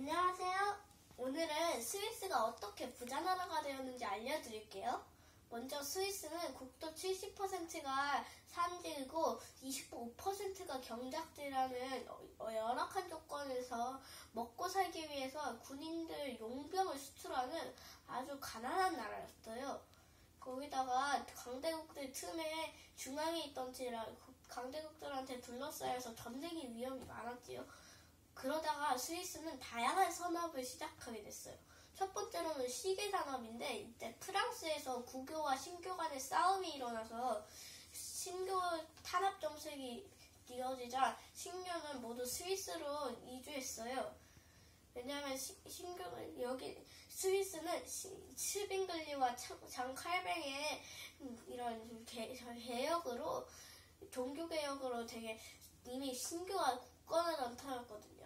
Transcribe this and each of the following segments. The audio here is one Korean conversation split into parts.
안녕하세요. 오늘은 스위스가 어떻게 부자나라가 되었는지 알려드릴게요. 먼저 스위스는 국토 70%가 산지이고 25%가 경작지라는 열악한 조건에서 먹고 살기 위해서 군인들 용병을 수출하는 아주 가난한 나라였어요. 거기다가 강대국들 틈에 중앙에 있던지라 강대국들한테 둘러싸여서 전쟁의 위험이 많았지요. 그러다가 스위스는 다양한 산업을 시작하게 됐어요. 첫 번째로는 시계 산업인데 이때 프랑스에서 구교와 신교 간의 싸움이 일어나서 신교 탄압 정책이 이어지자 신교는 모두 스위스로 이주했어요. 왜냐하면 신교는 여기 스위스는 슈빙글리와 장 칼뱅의 이런 개혁으로 종교 개혁으로 되게 이미 신교가 굳건한 언터였거든요.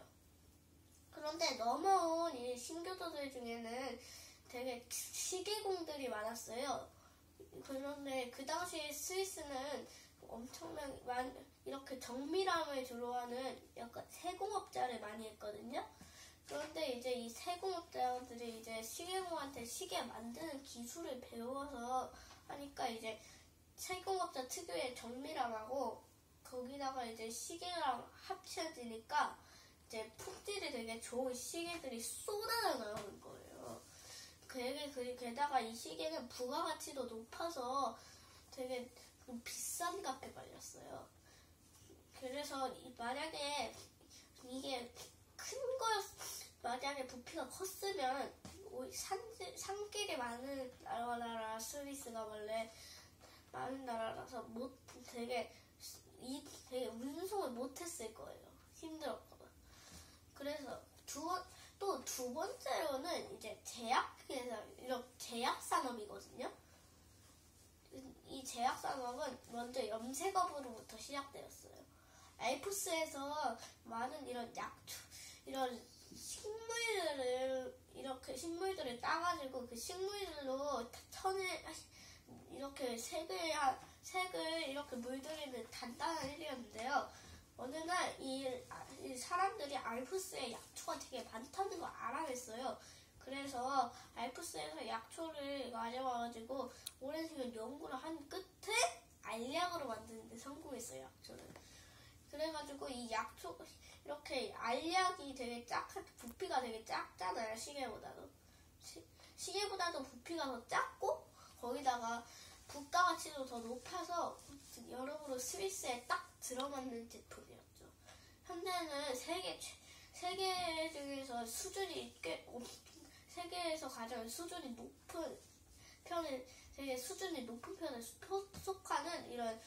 그런데 넘어온 이 신교도들 중에는 되게 시계공들이 많았어요. 그런데 그 당시에 스위스는 엄청난 이렇게 정밀함을 주로하는 약간 세공업자를 많이 했거든요. 그런데 이제 이 세공업자들이 이제 시계공한테 시계 만드는 기술을 배워서 하니까 이제 세공업자 특유의 정밀함하고 거기다가 이제 시계랑 합쳐지니까 이제 품질이 되게 좋은 시계들이 쏟아져 나오는 거예요. 게다가 이 시계는 부가가치도 높아서 되게 비싼 값에 팔렸어요. 그래서 만약에 이게 큰 거, 만약에 부피가 컸으면 산길이 많은 나라 스위스가 원래 많은 나라라서 되게 운송을 못했을 거예요. 힘들었거든. 그래서 두 번째로는 이제 제약 산업이거든요. 이 제약 산업은 먼저 염색업으로부터 시작되었어요. 알프스에서 많은 이런 식물들을 따가지고 그 식물들로 천에 이렇게 색을 이렇게 물들이는 단단한 일이었는데요. 어느 날 이 사람들이 알프스에 약초가 되게 많다는 걸 알아냈어요. 그래서 알프스에서 약초를 가져와가지고 오랜 시간 연구를 한 끝에 알약으로 만드는 데 성공했어요. 약초를. 그래가지고 이 약초 이렇게 알약이 되게 부피가 되게 작잖아요. 시계보다도 부피가 더 작고 거기다가 부가가치도 더 높아서 여러모로 스위스에 딱 들어맞는 제품이었죠. 현대는 세계 중에서 세계에서 가장 수준이 높은 편에 속하는 이런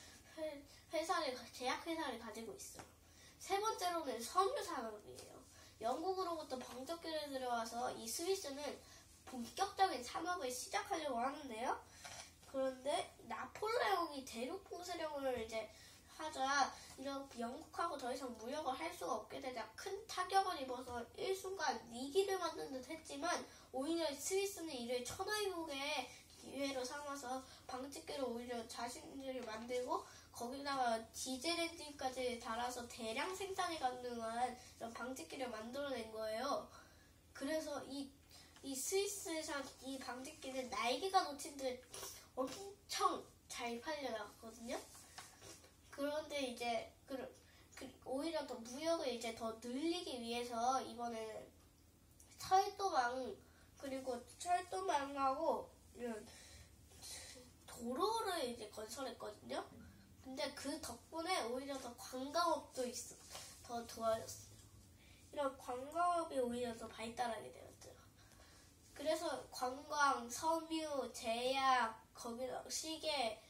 제약회사를 가지고 있어요. 세 번째로는 섬유 산업이에요. 영국으로부터 방적기를 들여와서 이 스위스는 본격적인 산업을 시작하려고 하는데요. 그런데 나폴레옹이 대륙 봉쇄령을 이제 하자 이렇게 영국하고 더 이상 무역을 할 수가 없게 되자 큰 타격을 입어서 일순간 위기를 만든 듯 했지만 오히려 스위스는 이를 천하의복의 기회로 삼아서 방직기를 오히려 자신들이 만들고 거기다가 디젤 엔진까지 달아서 대량 생산이 가능한 이런 방직기를 만들어낸 거예요. 그래서 이 스위스산 이 방직기는 날개가 놓친 듯 엄청 잘 팔려나갔거든요. 그런데 이제 오히려 더 무역을 이제 더 늘리기 위해서 이번에는 철도망하고 이런 도로를 이제 건설했거든요. 근데 그 덕분에 오히려 더 관광업도 더 좋아졌어요. 이런 관광업이 오히려 더 발달하게 되었죠. 그래서 관광, 섬유, 제약, 거기다 시계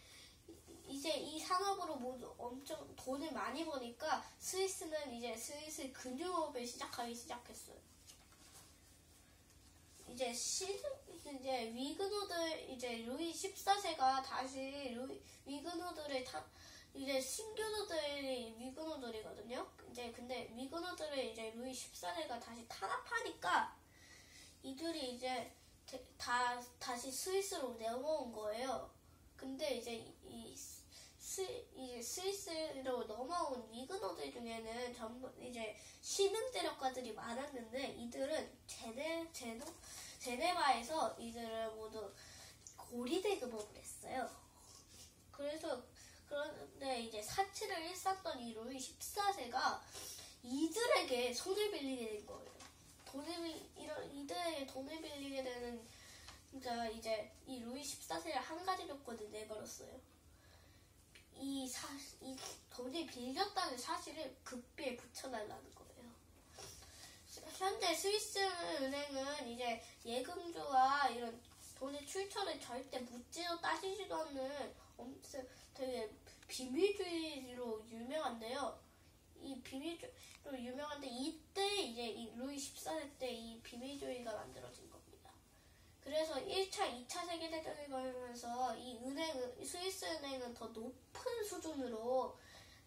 이제 이 산업으로 모두 엄청 돈을 많이 버니까 스위스는 이제 슬슬 금융업을 시작하기 시작했어요. 이제 루이 14세가 다시 이제 신교도들이 위그노들이거든요. 근데 위그노들을 이제 루이 14세가 다시 탄압하니까 이들이 이제 다시 스위스로 내려온 거예요. 근데 이제 이 이제 스위스로 넘어온 미근어들 중에는 전부 이제 신흥제력가들이 많았는데 이들은 제네바에서 이들을 모두 고리대금업을 했어요. 그런데 이제 사치를 일삼던 이 루이 14세가 이들에게 손을 빌리게 된 거예요. 이들에게 돈을 빌리게 되는, 그러니까 이제 이 루이 14세를 한 가지 조건을 내걸었어요. 이 돈이 빌렸다는 사실을 급비에 붙여달라는 거예요. 현재 스위스 은행은 이제 예금주와 이런 돈의 출처를 절대 묻지도 따지지도 않는 되게 비밀주의로 유명한데요. 이 비밀주의로 유명한데 이때 이제 이 루이 14세 때 이 비밀주의가 만들어진 겁니다. 그래서 1차, 2차 세계대전을 거치면서 이 스위스 은행은 더 높은 수준으로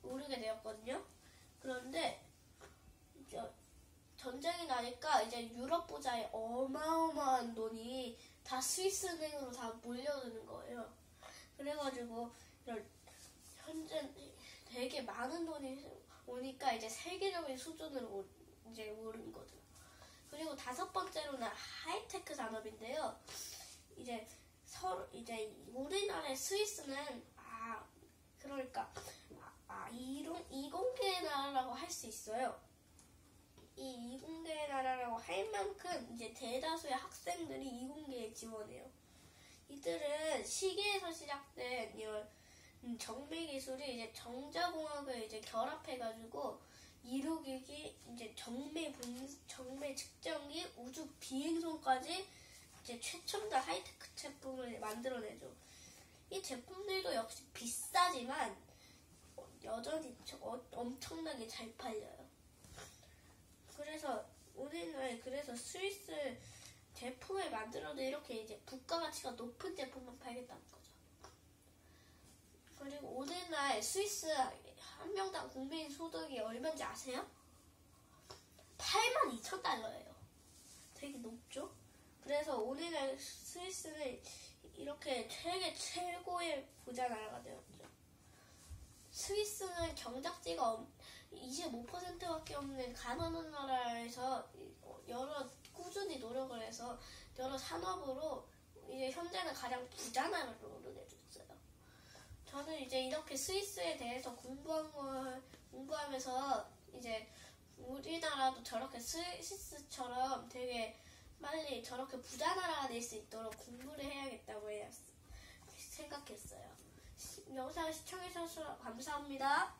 오르게 되었거든요. 그런데 이제 전쟁이 나니까 이제 유럽 부자의 어마어마한 돈이 다 스위스 은행으로 다 몰려드는 거예요. 그래가지고 이런 현재 되게 많은 돈이 오니까 이제 세계적인 수준으로 이제 오른 거죠. 그리고 다섯 번째로는 하이테크 산업인데요. 이제 우리나라의 스위스는 이공계의 나라라고 할 수 있어요. 이 이공계의 나라라고 할 만큼 이제 대다수의 학생들이 이공계에 지원해요. 이들은 시계에서 시작된 이런 정밀 기술이 이제 정자공학을 이제 결합해가지고 이루기기, 이제 정밀 측정기, 우주 비행선까지 이제 최첨단 하이테크 제품을 만들어내죠. 이 제품들도 역시 비싸지만 여전히 엄청나게 잘 팔려요. 그래서 스위스 제품을 만들어도 이렇게 이제 부가가치가 높은 제품만 팔겠다는 거죠. 그리고 오늘날 스위스 한 명당 국민 소득이 얼마인지 아세요? 82,000달러예요. 되게 높죠? 그래서 오늘날 스위스는 이렇게 세계 최고의 부자 나라가 되었죠. 스위스는 경작지가 25%밖에 없는 가난한 나라에서 꾸준히 노력을 해서 여러 산업으로 이제 현재는 가장 부자 나라로 오르게 됐어요. 저는 이제 이렇게 스위스에 대해서 공부하면서 이제 우리나라도 저렇게 스위스처럼 되게 빨리 저렇게 부자 나라가 될 수 있도록 공부를 해야겠다고 생각했어요. 영상을 시청해주셔서 감사합니다.